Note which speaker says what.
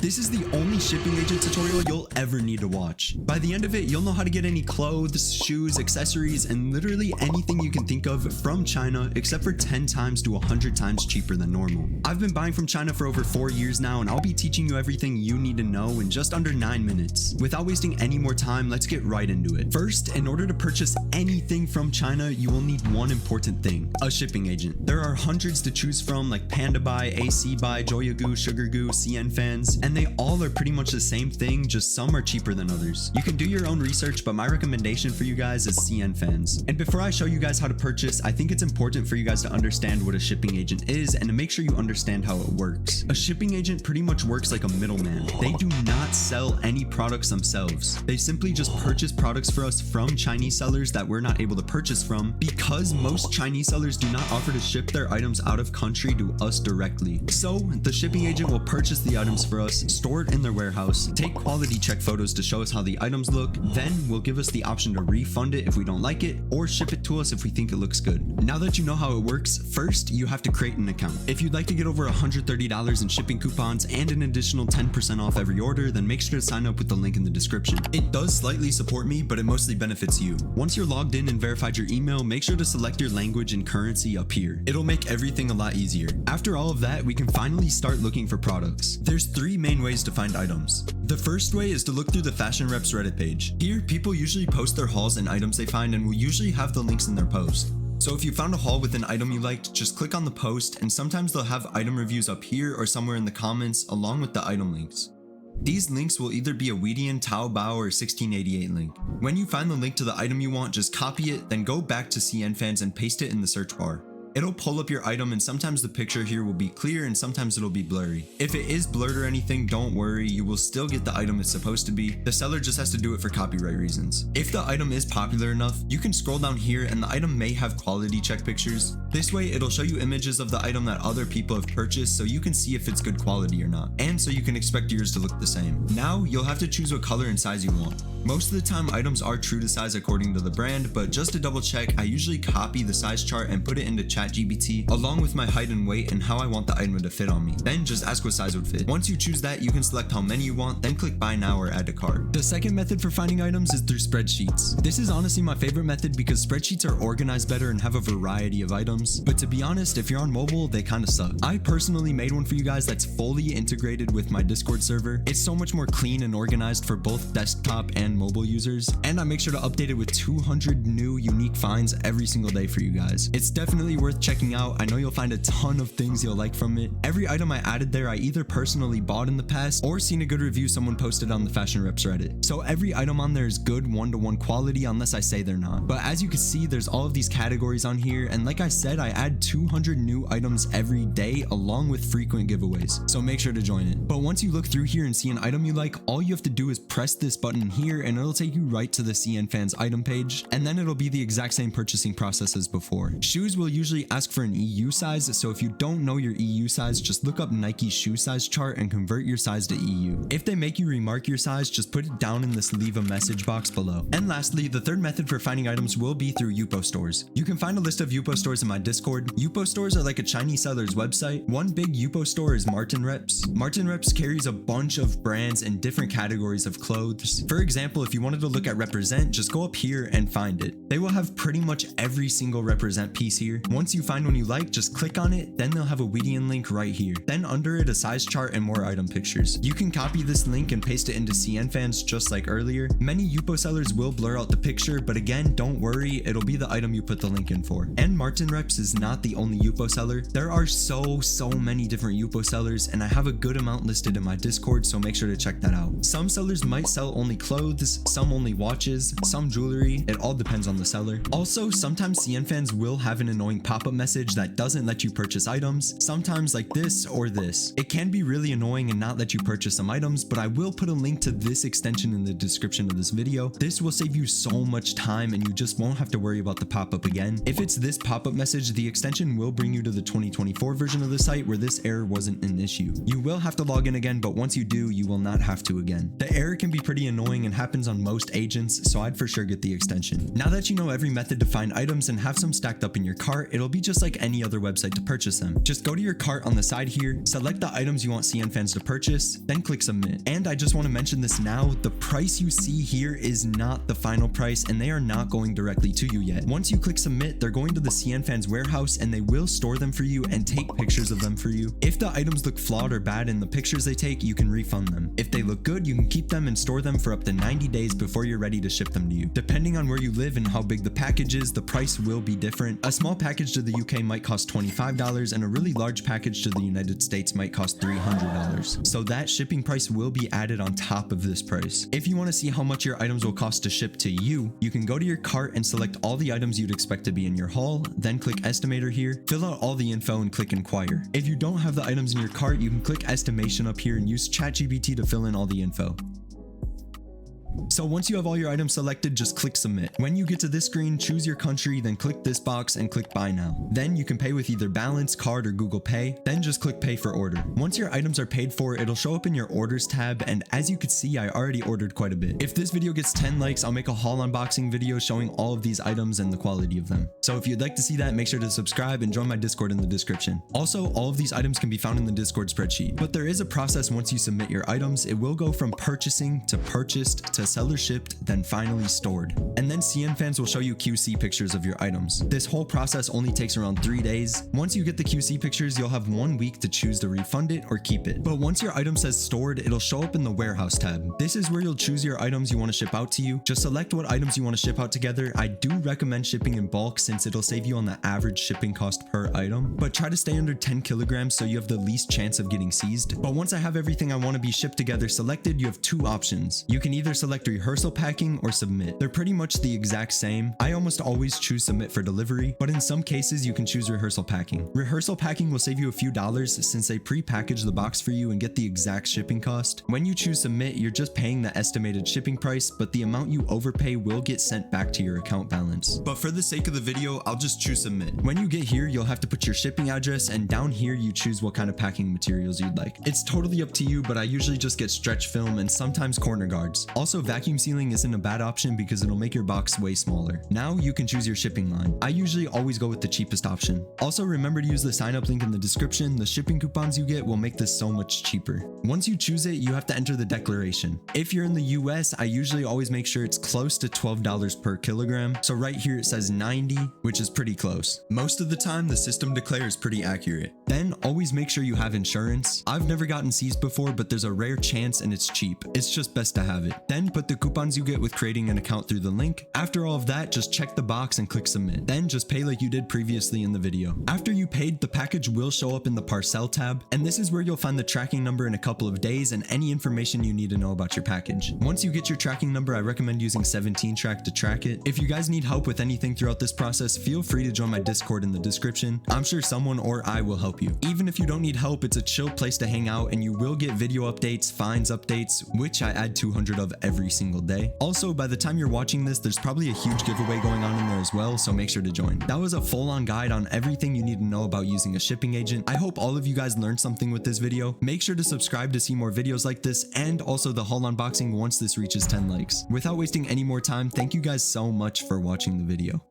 Speaker 1: This is the only shipping agent tutorial you'll ever need to watch. By the end of it, you'll know how to get any clothes, shoes, accessories, and literally anything you can think of from China, except for 10 times to 100 times cheaper than normal. I've been buying from China for over 4 years now, and I'll be teaching you everything you need to know in just under 9 minutes. Without wasting any more time, let's get right into it. First, in order to purchase anything from China, you will need one important thing: a shipping agent. There are hundreds to choose from, like Panda Buy, AC Buy, Joyagoo, Sugar Goo, CNFans, and they all are pretty much the same thing, just some are cheaper than others. You can do your own research, but my recommendation for you guys is CNFans. And before I show you guys how to purchase, I think it's important for you guys to understand what a shipping agent is and to make sure you understand how it works. A shipping agent pretty much works like a middleman. They do not sell any products themselves. They simply just purchase products for us from Chinese sellers that we're not able to purchase from, because most Chinese sellers do not offer to ship their items out of country to us directly. So the shipping agent will purchase the items for us, store it in their warehouse, take quality check photos to show us how the items look, then will give us the option to refund it if we don't like it, or ship it to us if we think it looks good. Now that you know how it works, first you have to create an account. If you'd like to get over $130 in shipping coupons and an additional 10% off every order, then make sure to sign up with the link in the description. It does slightly support me, but it mostly benefits you. Once you're logged in and verified your email, make sure to select your language and currency up here. It'll make everything a lot easier. After all of that, we can finally start looking for products. There's 3 main ways to find items. The first way is to look through the FashionReps Reddit page. Here, people usually post their hauls and items they find, and will usually have the links in their post. So if you found a haul with an item you liked, just click on the post, and sometimes they'll have item reviews up here or somewhere in the comments along with the item links. These links will either be a Weidian, Taobao, or 1688 link. When you find the link to the item you want, just copy it, then go back to CNFans and paste it in the search bar. It'll pull up your item, and sometimes the picture here will be clear and sometimes it'll be blurry. If it is blurred or anything, don't worry, you will still get the item it's supposed to be. The seller just has to do it for copyright reasons. If the item is popular enough, you can scroll down here and the item may have quality check pictures. This way it'll show you images of the item that other people have purchased, so you can see if it's good quality or not, and so you can expect yours to look the same. Now you'll have to choose what color and size you want. Most of the time items are true to size according to the brand, but just to double check, I usually copy the size chart and put it into ChatGPT along with my height and weight and how I want the item to fit on me. Then just ask what size would fit. Once you choose that, you can select how many you want, then click buy now or add to cart. The second method for finding items is through spreadsheets. This is honestly my favorite method because spreadsheets are organized better and have a variety of items, but to be honest, if you're on mobile, they kind of suck. I personally made one for you guys that's fully integrated with my Discord server. It's so much more clean and organized for both desktop and mobile users, and I make sure to update it with 200 new unique finds every single day for you guys. It's definitely worth checking out. I know you'll find a ton of things you'll like from it. Every item I added there I either personally bought in the past or seen a good review someone posted on the FashionReps Reddit. So every item on there is good 1-to-1 quality unless I say they're not. But as you can see, there's all of these categories on here, and like I said, I add 200 new items every day along with frequent giveaways, so make sure to join it. But once you look through here and see an item you like, all you have to do is press this button here and it'll take you right to the CNFans item page, and then it'll be the exact same purchasing process as before. Shoes will usually ask for an EU size, so if you don't know your EU size, just look up Nike's shoe size chart and convert your size to EU. If they make you remark your size, just put it down in this leave a message box below. And lastly, the third method for finding items will be through Yupo stores. You can find a list of Yupo stores in my Discord. Yupo stores are like a Chinese seller's website. One big Yupo store is MartinReps. MartinReps carries a bunch of brands and different categories of clothes. For example, if you wanted to look at Represent, just go up here and find it. They will have pretty much every single Represent piece here. Once you find one you like, just click on it, then they'll have a Weidian link right here. Then under it, a size chart and more item pictures. You can copy this link and paste it into CNFans just like earlier. Many Yupo sellers will blur out the picture, but again, don't worry, it'll be the item you put the link in for. And MartinReps is not the only Yupo seller. There are so many different Yupo sellers, and I have a good amount listed in my Discord, so make sure to check that out. Some sellers might sell only clothes, some only watches, some jewelry. It all depends on the seller. Also, sometimes CNFans will have an annoying pop-up message that doesn't let you purchase items, sometimes like this or this. It can be really annoying and not let you purchase some items, but I will put a link to this extension in the description of this video. This will save you so much time and you just won't have to worry about the pop-up again. If it's this pop-up message, the extension will bring you to the 2024 version of the site where this error wasn't an issue. You will have to log in again, but once you do, you will not have to again. The error can be pretty annoying and happens on most agents, so I'd for sure get the extension. Now that you know every method to find items and have some stacked up in your cart, it'll they'll be just like any other website to purchase them. Just go to your cart on the side here, select the items you want CNFans to purchase, then click submit. And I just want to mention this now, the price you see here is not the final price and they are not going directly to you yet. Once you click submit, they're going to the CNFans warehouse and they will store them for you and take pictures of them for you. If the items look flawed or bad in the pictures they take, you can refund them. If they look good, you can keep them and store them for up to 90 days before you're ready to ship them to you. Depending on where you live and how big the package is, the price will be different. A small package to the UK might cost $25 and a really large package to the United States might cost $300. So that shipping price will be added on top of this price. If you want to see how much your items will cost to ship to you, you can go to your cart and select all the items you'd expect to be in your haul, then click estimator here, fill out all the info and click inquire. If you don't have the items in your cart, you can click estimation up here and use ChatGPT to fill in all the info. So once you have all your items selected, just click submit. When you get to this screen, choose your country, then click this box and click buy now. Then you can pay with either balance, card, or Google Pay, then just click pay for order. Once your items are paid for, it'll show up in your orders tab, and as you can see, I already ordered quite a bit. If this video gets 10 likes, I'll make a haul unboxing video showing all of these items and the quality of them. So if you'd like to see that, make sure to subscribe and join my Discord in the description. Also, all of these items can be found in the Discord spreadsheet, but there is a process once you submit your items. It will go from purchasing to purchased to seller shipped, then finally stored. And then CNFans will show you QC pictures of your items. This whole process only takes around 3 days. Once you get the QC pictures, you'll have 1 week to choose to refund it or keep it. But once your item says stored, it'll show up in the warehouse tab. This is where you'll choose your items you want to ship out to you. Just select what items you want to ship out together. I do recommend shipping in bulk since it'll save you on the average shipping cost per item, but try to stay under 10 kilograms so you have the least chance of getting seized. But once I have everything I want to be shipped together selected, you have 2 options. You can either select rehearsal packing or submit. They're pretty much the exact same. I almost always choose submit for delivery, but in some cases you can choose rehearsal packing. Rehearsal packing will save you a few dollars since they pre-package the box for you and get the exact shipping cost. When you choose submit, you're just paying the estimated shipping price, but the amount you overpay will get sent back to your account balance. But for the sake of the video, I'll just choose submit. When you get here, you'll have to put your shipping address, and down here you choose what kind of packing materials you'd like. It's totally up to you, but I usually just get stretch film and sometimes corner guards. Also, vacuum sealing isn't a bad option because it'll make your box way smaller. Now you can choose your shipping line. I usually always go with the cheapest option. Also, remember to use the sign up link in the description. The shipping coupons you get will make this so much cheaper. Once you choose it, you have to enter the declaration. If you're in the US, I usually always make sure it's close to $12 per kilogram. So right here it says 90, which is pretty close. Most of the time, the system declares pretty accurate. Then always make sure you have insurance. I've never gotten seized before, but there's a rare chance and it's cheap. It's just best to have it. Then put the coupons you get with creating an account through the link. After all of that, just check the box and click submit. Then just pay like you did previously in the video. After you paid, the package will show up in the parcel tab, and this is where you'll find the tracking number in a couple of days and any information you need to know about your package. Once you get your tracking number, I recommend using 17Track to track it. If you guys need help with anything throughout this process, feel free to join my Discord in the description. I'm sure someone or I will help you. Even if you don't need help, it's a chill place to hang out and you will get video updates, fines updates, which I add 200 of every single day. Also, by the time you're watching this, there's probably a huge giveaway going on in there as well, so make sure to join. That was a full-on guide on everything you need to know about using a shipping agent. I hope all of you guys learned something with this video. Make sure to subscribe to see more videos like this and also the haul unboxing once this reaches 10 likes. Without wasting any more time, thank you guys so much for watching the video.